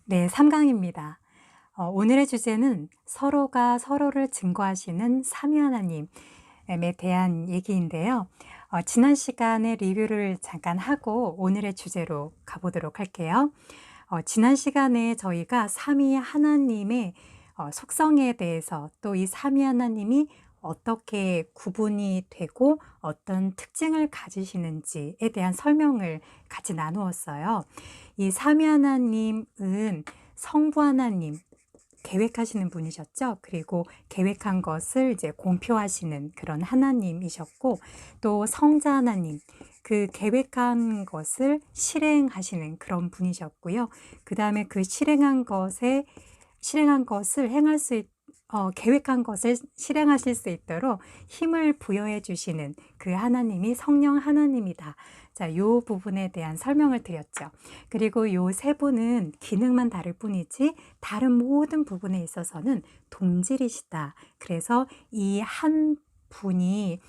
네, 3강입니다. 오늘의 주제는 서로가 서로를 증거하시는 삼위 하나님에 대한 얘기인데요. 지난 시간에 리뷰를 잠깐 하고 오늘의 주제로 가보도록 할게요. 지난 시간에 저희가 삼위 하나님의 속성에 대해서 또 이 삼위 하나님이 어떻게 구분이 되고 어떤 특징을 가지시는지에 대한 설명을 같이 나누었어요. 이 삼위 하나님은 성부 하나님, 계획하시는 분이셨죠. 그리고 계획한 것을 이제 공표하시는 그런 하나님이셨고, 또 성자 하나님, 그 계획한 것을 실행하시는 그런 분이셨고요. 그 다음에 그 실행한 것을 행할 수 계획한 것을 실행하실 수 있도록 힘을 부여해 주시는 그 하나님이 성령 하나님이다. 자, 요 부분에 대한 설명을 드렸죠. 그리고 요 세 분은 기능만 다를 뿐이지 다른 모든 부분에 있어서는 동질이시다. 그래서 이 한 분이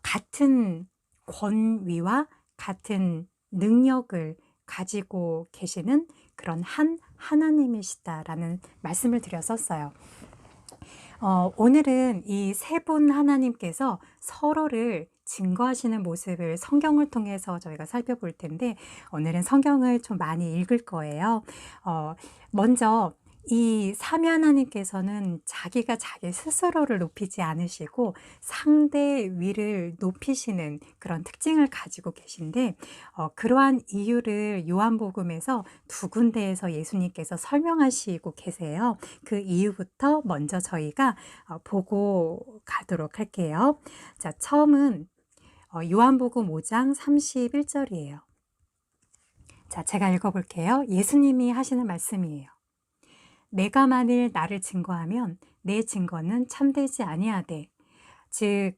같은 권위와 같은 능력을 가지고 계시는 그런 한 하나님이시다라는 말씀을 드렸었어요. 오늘은 이 세 분 하나님께서 서로를 증거하시는 모습을 성경을 통해서 저희가 살펴볼 텐데, 오늘은 성경을 좀 많이 읽을 거예요. 먼저 이 삼위 하나님께서는 자기가 자기 스스로를 높이지 않으시고 상대 위를 높이시는 그런 특징을 가지고 계신데, 그러한 이유를 요한복음에서 두 군데에서 예수님께서 설명하시고 계세요. 그 이유부터 먼저 저희가 보고 가도록 할게요. 자, 처음은 요한복음 5장 31절이에요. 자, 제가 읽어볼게요. 예수님이 하시는 말씀이에요. 내가 만일 나를 증거하면 내 증거는 참되지 아니하되, 즉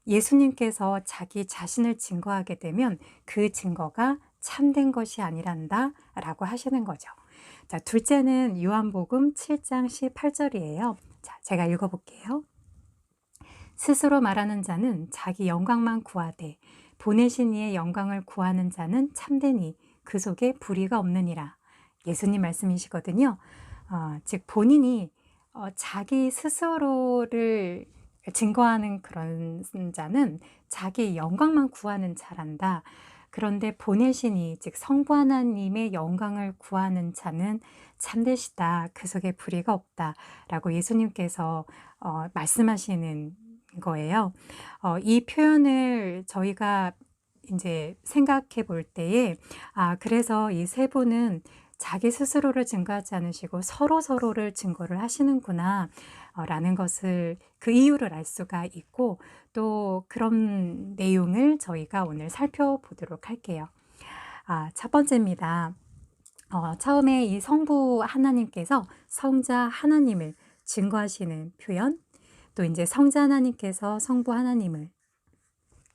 예수님께서 자기 자신을 증거하게 되면 그 증거가 참된 것이 아니란다 라고 하시는 거죠. 자, 둘째는 요한복음 7장 18절이에요. 자, 제가 읽어볼게요. 스스로 말하는 자는 자기 영광만 구하되 보내신 이의 영광을 구하는 자는 참되니 그 속에 불의가 없느니라. 예수님 말씀이시거든요. 즉 본인이 자기 스스로를 증거하는 그런 자는 자기 영광만 구하는 자란다. 그런데 보내시니 즉 성부 하나님의 영광을 구하는 자는 참되시다. 그 속에 불의가 없다. 라고 예수님께서 말씀하시는 거예요. 이 표현을 저희가 이제 생각해 볼 때에, 그래서 이 세 분은 자기 스스로를 증거하지 않으시고 서로를 증거를 하시는구나 라는 것을, 그 이유를 알 수가 있고, 또 그런 내용을 저희가 오늘 살펴보도록 할게요. 첫 번째입니다. 처음에 이 성부 하나님께서 성자 하나님을 증거하시는 표현, 또 이제 성자 하나님께서 성부 하나님을,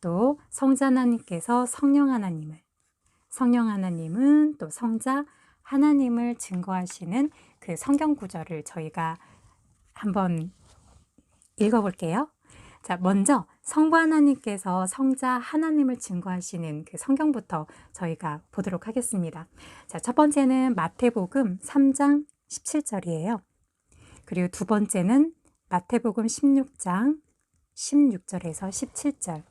또 성자 하나님께서 성령 하나님을, 성령 하나님은 또 성자 하나님을 증거하시는 그 성경 구절을 저희가 한번 읽어볼게요. 자, 먼저 성부 하나님께서 성자 하나님을 증거하시는 그 성경부터 저희가 보도록 하겠습니다. 자, 첫 번째는 마태복음 3장 17절이에요. 그리고 두 번째는 마태복음 16장 16절에서 17절,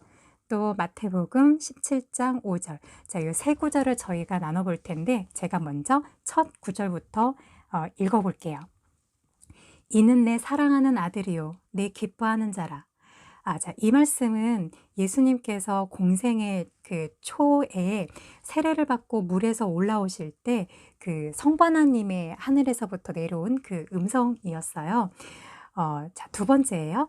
또 마태복음 17장 5절. 자, 이 세 구절을 저희가 나눠볼 텐데, 제가 먼저 첫 구절부터 읽어볼게요. 이는 내 사랑하는 아들이요 내 기뻐하는 자라. 자, 이 말씀은 예수님께서 공생의 그 초에 세례를 받고 물에서 올라오실 때 그 성부 하나님의 하늘에서부터 내려온 그 음성이었어요. 자, 두 번째예요.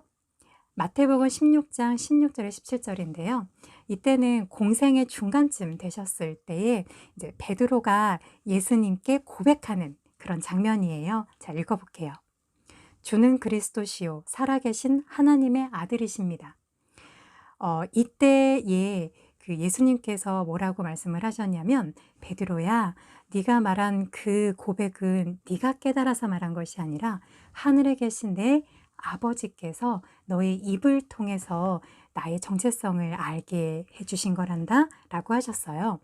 마태복음 16장 16절에 17절인데요. 이때는 공생의 중간쯤 되셨을 때에 이제 베드로가 예수님께 고백하는 그런 장면이에요. 자, 읽어볼게요. 주는 그리스도시요 살아계신 하나님의 아들이십니다. 이때에 그 예수님께서 뭐라고 말씀을 하셨냐면, 베드로야, 네가 말한 그 고백은 네가 깨달아서 말한 것이 아니라 하늘에 계신 내 아버지께서 너의 입을 통해서 나의 정체성을 알게 해주신 거란다 라고 하셨어요.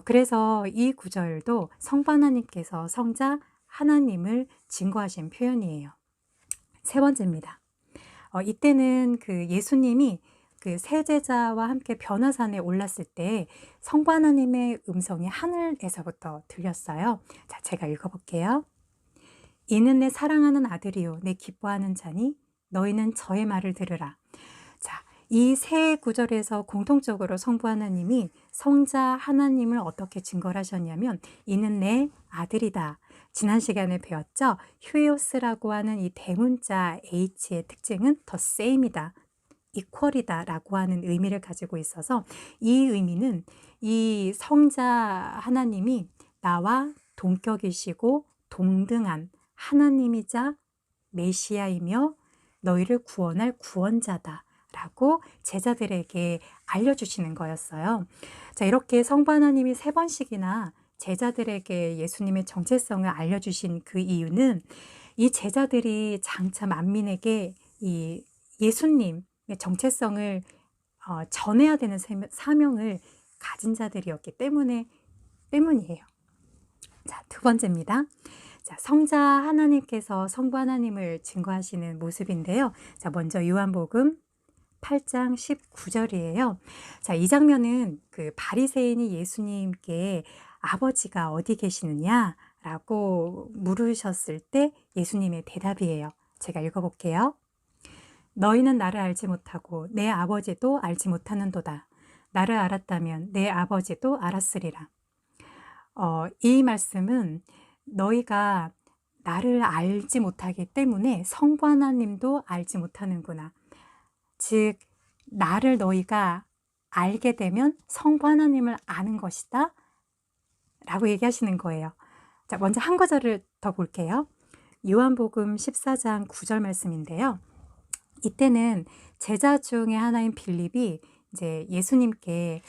그래서 이 구절도 성부 하나님께서 성자 하나님을 증거하신 표현이에요. 세 번째입니다. 이때는 그 예수님이 그 세 제자와 함께 변화산에 올랐을 때 성부 하나님의 음성이 하늘에서부터 들렸어요. 자, 제가 읽어볼게요. 이는 내 사랑하는 아들이요 내 기뻐하는 자니 너희는 저의 말을 들으라. 자, 이 세 구절에서 공통적으로 성부 하나님이 성자 하나님을 어떻게 증거를 하셨냐면 이는 내 아들이다. 지난 시간에 배웠죠? 휴에오스라고 하는 이 대문자 H의 특징은 the same이다. equal이다 라고 하는 의미를 가지고 있어서 이 의미는 이 성자 하나님이 나와 동격이시고 동등한 하나님이자 메시아이며 너희를 구원할 구원자다 라고 제자들에게 알려주시는 거였어요. 자, 이렇게 성부 하나님이 세 번씩이나 제자들에게 예수님의 정체성을 알려주신 그 이유는 이 제자들이 장차 만민에게 이 예수님의 정체성을 전해야 되는 사명을 가진 자들이었기 때문이에요. 자, 두 번째입니다. 자, 성자 하나님께서 성부 하나님을 증거하시는 모습인데요. 자, 먼저 요한복음 8장 19절이에요. 자, 이 장면은 그 바리새인이 예수님께 아버지가 어디 계시느냐 라고 물으셨을 때 예수님의 대답이에요. 제가 읽어볼게요. 너희는 나를 알지 못하고 내 아버지도 알지 못하는도다. 나를 알았다면 내 아버지도 알았으리라. 이 말씀은 너희가 나를 알지 못하기 때문에 성부 하나님도 알지 못하는구나. 즉 나를 너희가 알게 되면 성부 하나님을 아는 것이다 라고 얘기하시는 거예요. 자, 먼저 한 구절을 더 볼게요. 요한복음 14장 9절 말씀인데요. 이때는 제자 중에 하나인 빌립이 이제 예수님께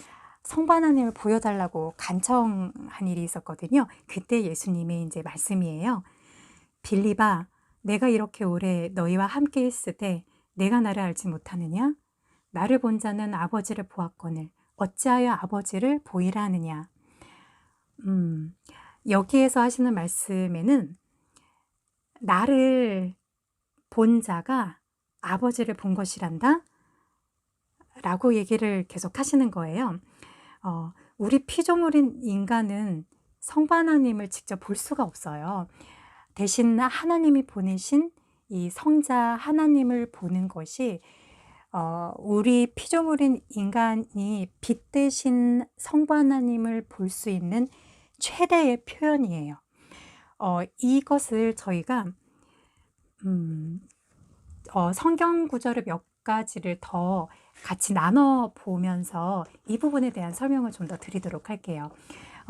성부 하나님을 보여달라고 간청한 일이 있었거든요. 그때 예수님의 이제 말씀이에요. 빌립아, 내가 이렇게 오래 너희와 함께 있을 때 내가 나를 알지 못하느냐? 나를 본 자는 아버지를 보았거늘 어찌하여 아버지를 보이라 하느냐? 여기에서 하시는 말씀에는 나를 본 자가 아버지를 본 것이란다? 라고 얘기를 계속 하시는 거예요. 우리 피조물인 인간은 성부 하나님을 직접 볼 수가 없어요. 대신 하나님이 보내신 이 성자 하나님을 보는 것이 우리 피조물인 인간이 빛 대신 성부 하나님을 볼 수 있는 최대의 표현이에요. 이것을 저희가 성경 구절을 몇 가지를 더 같이 나눠 보면서 이 부분에 대한 설명을 좀 더 드리도록 할게요.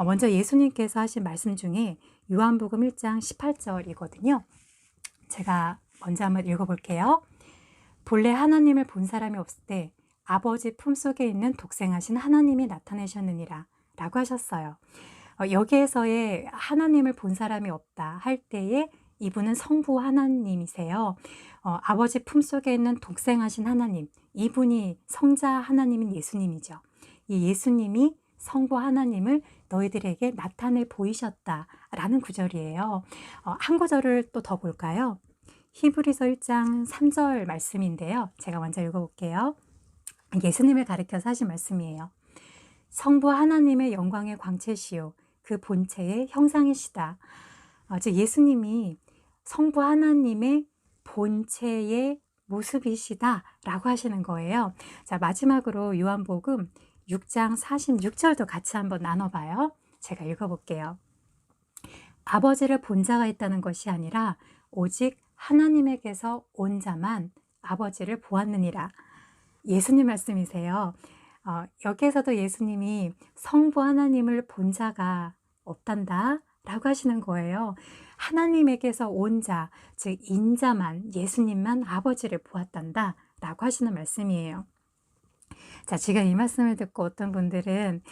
먼저 예수님께서 하신 말씀 중에 요한복음 1장 18절이거든요. 제가 먼저 한번 읽어볼게요. 본래 하나님을 본 사람이 없을 때 아버지 품속에 있는 독생하신 하나님이 나타내셨느니라 라고 하셨어요. 여기에서의 하나님을 본 사람이 없다 할 때에 이분은 성부 하나님이세요. 아버지 품속에 있는 독생하신 하나님, 이분이 성자 하나님인 예수님이죠. 이 예수님이 성부 하나님을 너희들에게 나타내 보이셨다라는 구절이에요. 한 구절을 또 더 볼까요? 히브리서 1장 3절 말씀인데요. 제가 먼저 읽어볼게요. 예수님을 가리켜서 하신 말씀이에요. 성부 하나님의 영광의 광채시요 그 본체의 형상이시다. 즉 예수님이 성부 하나님의 본체의 모습이시다 라고 하시는 거예요. 자, 마지막으로 요한복음 6장 46절도 같이 한번 나눠봐요. 제가 읽어볼게요. 아버지를 본 자가 있다는 것이 아니라 오직 하나님에게서 온 자만 아버지를 보았느니라. 예수님 말씀이세요. 여기에서도 예수님이 성부 하나님을 본 자가 없단다 라고 하시는 거예요. 하나님에게서 온 자, 즉 인자만, 예수님만 아버지를 보았단다 라고 하시는 말씀이에요. 자, 지금 이 말씀을 듣고 어떤 분들은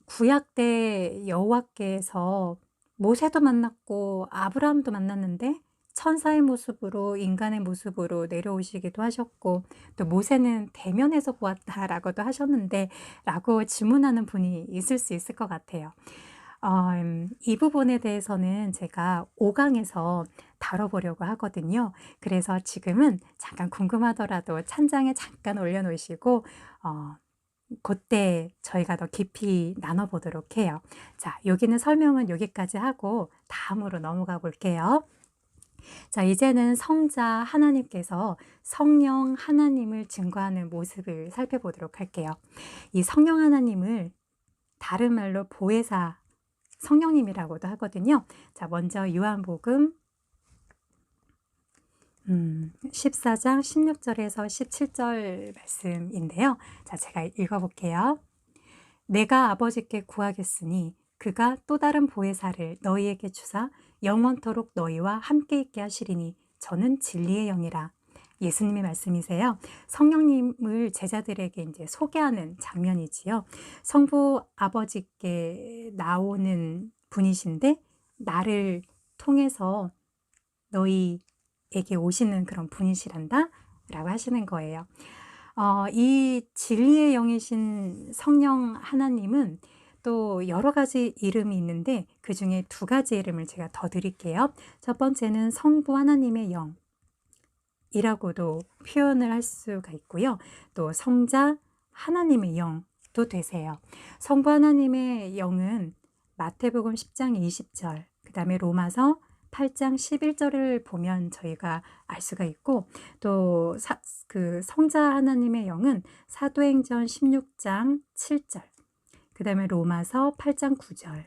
구약 때 여호와께서 모세도 만났고 아브라함도 만났는데 천사의 모습으로 인간의 모습으로 내려오시기도 하셨고 또 모세는 대면에서 보았다라고도 하셨는데 라고 질문하는 분이 있을 수 있을 것 같아요. 이 부분에 대해서는 제가 5강에서 다뤄보려고 하거든요. 그래서 지금은 잠깐 궁금하더라도 찬장에 잠깐 올려놓으시고 그때 저희가 더 깊이 나눠보도록 해요. 자, 여기는 설명은 여기까지 하고 다음으로 넘어가 볼게요. 자, 이제는 성자 하나님께서 성령 하나님을 증거하는 모습을 살펴보도록 할게요. 이 성령 하나님을 다른 말로 보혜사 성령님이라고도 하거든요. 자, 먼저 요한복음 14장 16절에서 17절 말씀인데요. 자, 제가 읽어볼게요. 내가 아버지께 구하겠으니 그가 또 다른 보혜사를 너희에게 주사 영원토록 너희와 함께 있게 하시리니 저는 진리의 영이라. 예수님의 말씀이세요. 성령님을 제자들에게 이제 소개하는 장면이지요. 성부 아버지께 나오는 분이신데 나를 통해서 너희에게 오시는 그런 분이시란다 라고 하시는 거예요. 이 진리의 영이신 성령 하나님은 또 여러 가지 이름이 있는데 그 중에 2가지 이름을 제가 더 드릴게요. 첫 번째는 성부 하나님의 영이라고도 표현을 할 수가 있고요. 또 성자 하나님의 영도 되세요. 성부 하나님의 영은 마태복음 10장 20절, 그 다음에 로마서 8장 11절을 보면 저희가 알 수가 있고, 또 그 성자 하나님의 영은 사도행전 16장 7절, 그 다음에 로마서 8장 9절,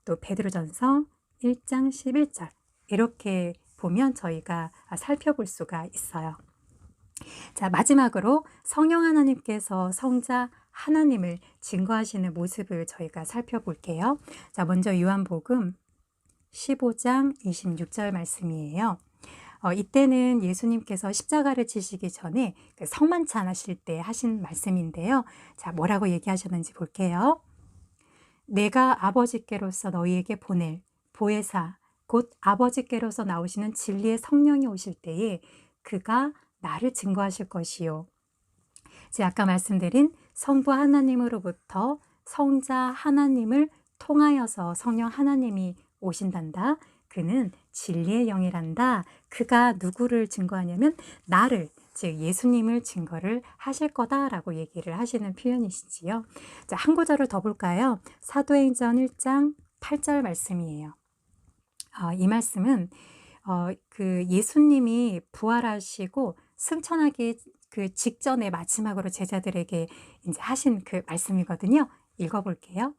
또 베드로전서 1장 11절 이렇게 보면 저희가 살펴볼 수가 있어요. 자, 마지막으로 성령 하나님께서 성자 하나님을 증거하시는 모습을 저희가 살펴볼게요. 자, 먼저 요한복음 15장 26절 말씀이에요. 이때는 예수님께서 십자가를 지시기 전에 그 성만찬 하실 때 하신 말씀인데요. 자, 뭐라고 얘기하셨는지 볼게요. 내가 아버지께로서 너희에게 보낼 보혜사 곧 아버지께로서 나오시는 진리의 성령이 오실 때에 그가 나를 증거하실 것이요. 제가 아까 말씀드린 성부 하나님으로부터 성자 하나님을 통하여서 성령 하나님이 오신단다. 그는 진리의 영이란다. 그가 누구를 증거하냐면 나를, 즉 예수님을 증거를 하실 거다라고 얘기를 하시는 표현이시지요. 자, 한 구절을 더 볼까요? 사도행전 1장 8절 말씀이에요. 이 말씀은 그 예수님이 부활하시고 승천하기 그 직전에 마지막으로 제자들에게 이제 하신 그 말씀이거든요. 읽어볼게요.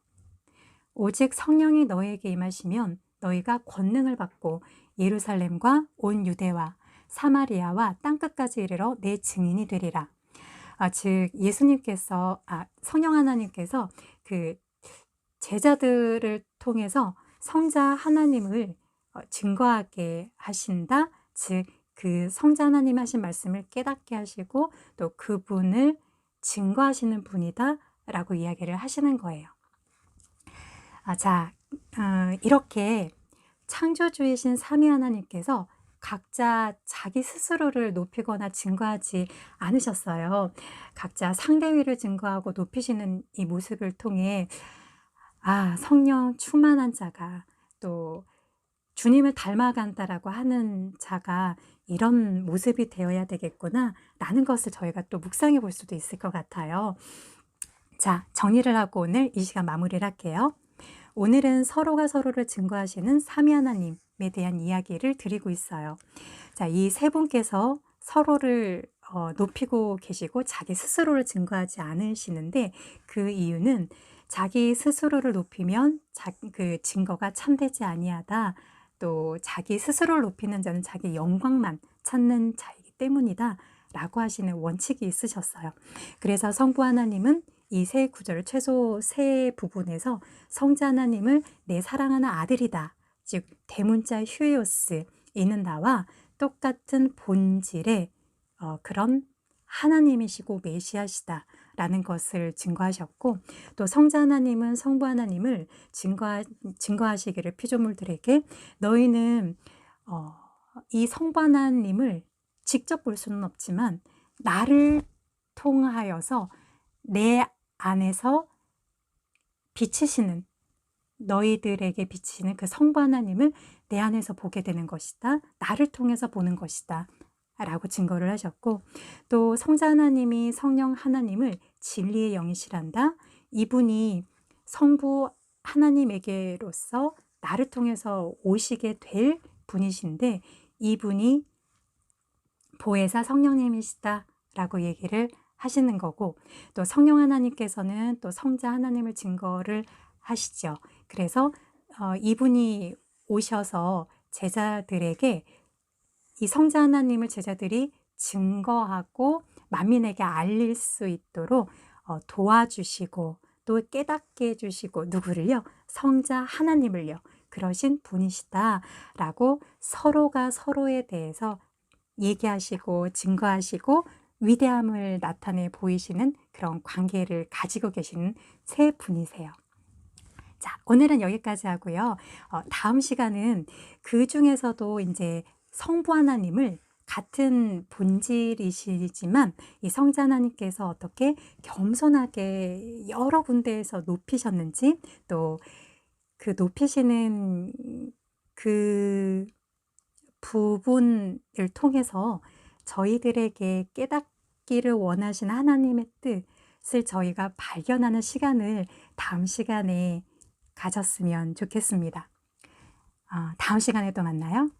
오직 성령이 너에게 임하시면 너희가 권능을 받고 예루살렘과 온 유대와 사마리아와 땅끝까지 이르러 내 증인이 되리라. 즉 예수님께서 성령 하나님께서 그 제자들을 통해서 성자 하나님을 증거하게 하신다. 즉 그 성자 하나님 하신 말씀을 깨닫게 하시고 또 그분을 증거하시는 분이다 라고 이야기를 하시는 거예요. 자, 이렇게 창조주이신 삼위 하나님께서 각자 자기 스스로를 높이거나 증거하지 않으셨어요. 각자 상대위를 증거하고 높이시는 이 모습을 통해 성령 충만한 자가 또 주님을 닮아간다라고 하는 자가 이런 모습이 되어야 되겠구나 라는 것을 저희가 또 묵상해 볼 수도 있을 것 같아요. 자, 정리를 하고 오늘 이 시간 마무리를 할게요. 오늘은 서로가 서로를 증거하시는 삼위 하나님에 대한 이야기를 드리고 있어요. 자, 이 세 분께서 서로를 높이고 계시고 자기 스스로를 증거하지 않으시는데 그 이유는 자기 스스로를 높이면 그 증거가 참되지 아니하다. 또 자기 스스로를 높이는 자는 자기 영광만 찾는 자이기 때문이다 라고 하시는 원칙이 있으셨어요. 그래서 성부 하나님은 이 세 구절 최소 세 부분에서 성자 하나님을 내 사랑하는 아들이다. 즉 대문자 휴에오스 이는 나와 똑같은 본질의 그런 하나님이시고 메시아시다 라는 것을 증거하셨고 또 성자 하나님은 성부 하나님을 증거하시기를 피조물들에게 너희는 이 성부 하나님을 직접 볼 수는 없지만 나를 통하여서 내 안에서 비치시는 너희들에게 비치는 그 성부 하나님을 내 안에서 보게 되는 것이다. 나를 통해서 보는 것이다. 라고 증거를 하셨고, 또 성자 하나님이 성령 하나님을 진리의 영이시란다. 이분이 성부 하나님에게로서 나를 통해서 오시게 될 분이신데, 이분이 보혜사 성령님이시다 라고 얘기를 하시는 거고, 또 성령 하나님께서는 또 성자 하나님을 증거를 하시죠. 그래서 이분이 오셔서 제자들에게 이 성자 하나님을 제자들이 증거하고 만민에게 알릴 수 있도록 도와주시고 또 깨닫게 해주시고, 누구를요? 성자 하나님을요. 그러신 분이시다라고 서로가 서로에 대해서 얘기하시고 증거하시고 위대함을 나타내 보이시는 그런 관계를 가지고 계시는 세 분이세요. 자, 오늘은 여기까지 하고요. 다음 시간은 그 중에서도 이제 성부 하나님을 같은 본질이시지만 이 성자 하나님께서 어떻게 겸손하게 여러 군데에서 높이셨는지, 또 그 높이시는 그 부분을 통해서 저희들에게 깨닫기를 원하시는 하나님의 뜻을 저희가 발견하는 시간을 다음 시간에 가졌으면 좋겠습니다. 다음 시간에 또 만나요.